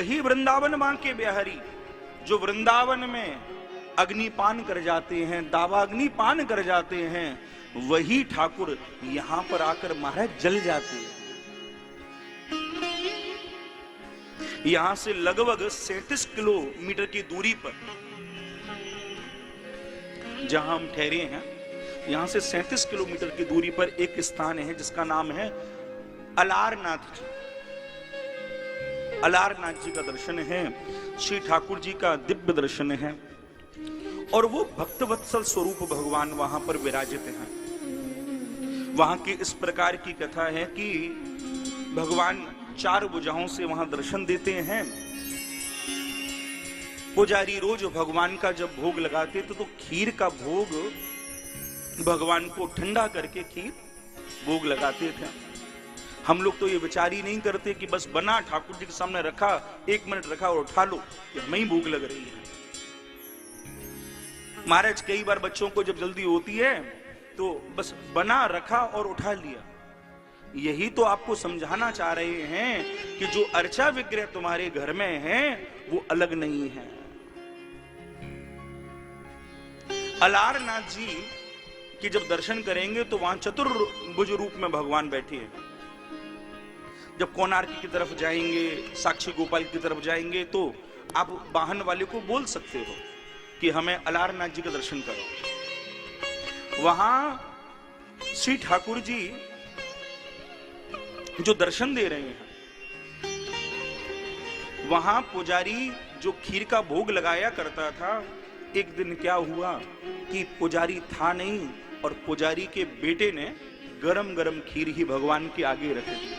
वही वृंदावन मां के बिहारी जो वृंदावन में अग्निपान कर जाते हैं, दावाग्निपान कर जाते हैं, वही ठाकुर यहां पर आकर महाराज जल जाते हैं। यहां से लगभग 37 किलोमीटर की दूरी पर जहां हम ठहरे हैं, यहां से 37 किलोमीटर की दूरी पर एक स्थान है जिसका नाम है अलारनाथ जी। अलारनाथ जी का दर्शन है, श्री ठाकुर जी का दिव्य दर्शन है, और वो भक्तवत्सल स्वरूप भगवान वहां पर विराजित हैं। वहां की इस प्रकार की कथा है कि भगवान 4 भुजाओं से वहां दर्शन देते हैं। पुजारी रोज भगवान का जब भोग लगाते तो खीर का भोग भगवान को ठंडा करके खीर भोग लगाते थे। हम लोग तो ये विचार ही नहीं करते कि बस बना ठाकुर जी के सामने रखा, 1 मिनट रखा और उठा लो, ये हमें ही भूख लग रही है। महाराज कई बार बच्चों को जब जल्दी होती है तो बस बना रखा और उठा लिया। यही तो आपको समझाना चाह रहे हैं कि जो अर्चा विग्रह तुम्हारे घर में है वो अलग नहीं है। अलारनाथ जी की जब दर्शन करेंगे तो वहां चतुर्भुज रूप में भगवान बैठे हैं। जब कोणार्क की तरफ जाएंगे, साक्षी गोपाल की तरफ जाएंगे, तो आप वाहन वाले को बोल सकते हो कि हमें अलारनाथ जी का दर्शन करो। वहां श्री ठाकुर जी जो दर्शन दे रहे हैं, वहां पुजारी जो खीर का भोग लगाया करता था, एक दिन क्या हुआ कि पुजारी था नहीं और पुजारी के बेटे ने गरम गरम खीर ही भगवान के आगे रख दी।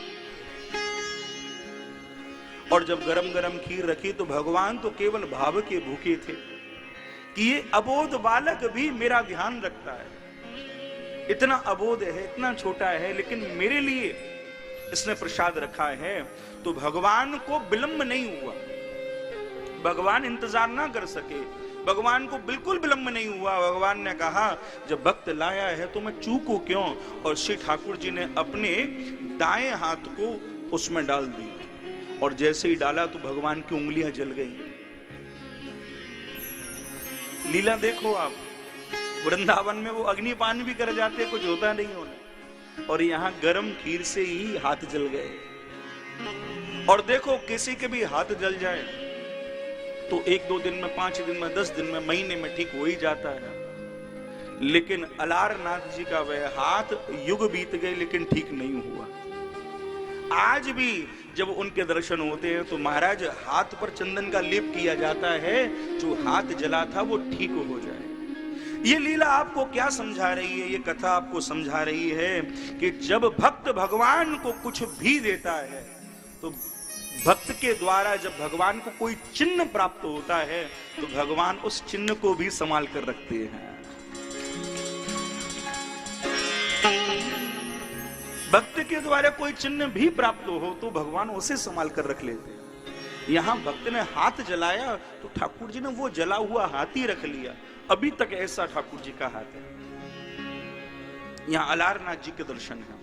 और जब गरम गरम खीर रखी तो भगवान तो केवल भाव के भूखे थे कि ये अबोध बालक भी मेरा ध्यान रखता है। इतना अबोध है, इतना छोटा है, लेकिन मेरे लिए इसने प्रसाद रखा है। तो भगवान को विलंब नहीं हुआ, भगवान इंतजार ना कर सके, भगवान को बिल्कुल विलंब नहीं हुआ। भगवान ने कहा जब भक्त लाया है तो मैं चूकू क्यों। और श्री ठाकुर जी ने अपने दाएं हाथ को उसमें डाल दी, और जैसे ही डाला तो भगवान की उंगलियां जल गई। लीला देखो आप, वृंदावन में वो अग्निपान भी कर जाते, कुछ होता नहीं होना, और यहां गरम खीर से ही हाथ जल गए। और देखो किसी के भी हाथ जल जाए तो 1-2 दिन में, 5 दिन में, 10 दिन में, महीने में ठीक हो ही जाता है। लेकिन अलारनाथ जी का वह हाथ युग बीत गए लेकिन ठीक नहीं हुआ। आज भी जब उनके दर्शन होते हैं तो महाराज हाथ पर चंदन का लेप किया जाता है, जो हाथ जला था वो ठीक हो जाए। ये लीला आपको क्या समझा रही है? ये कथा आपको समझा रही है कि जब भक्त भगवान को कुछ भी देता है तो भक्त के द्वारा जब भगवान को कोई चिन्ह प्राप्त होता है तो भगवान उस चिन्ह को भी संभाल कर रखते हैं। भक्त के द्वारा कोई चिन्ह भी प्राप्त हो तो भगवान उसे संभाल कर रख लेते हैं। यहां भक्त ने हाथ जलाया तो ठाकुर जी ने वो जला हुआ हाथ ही रख लिया। अभी तक ऐसा ठाकुर जी का हाथ है। यहां अलारनाथ जी के दर्शन है।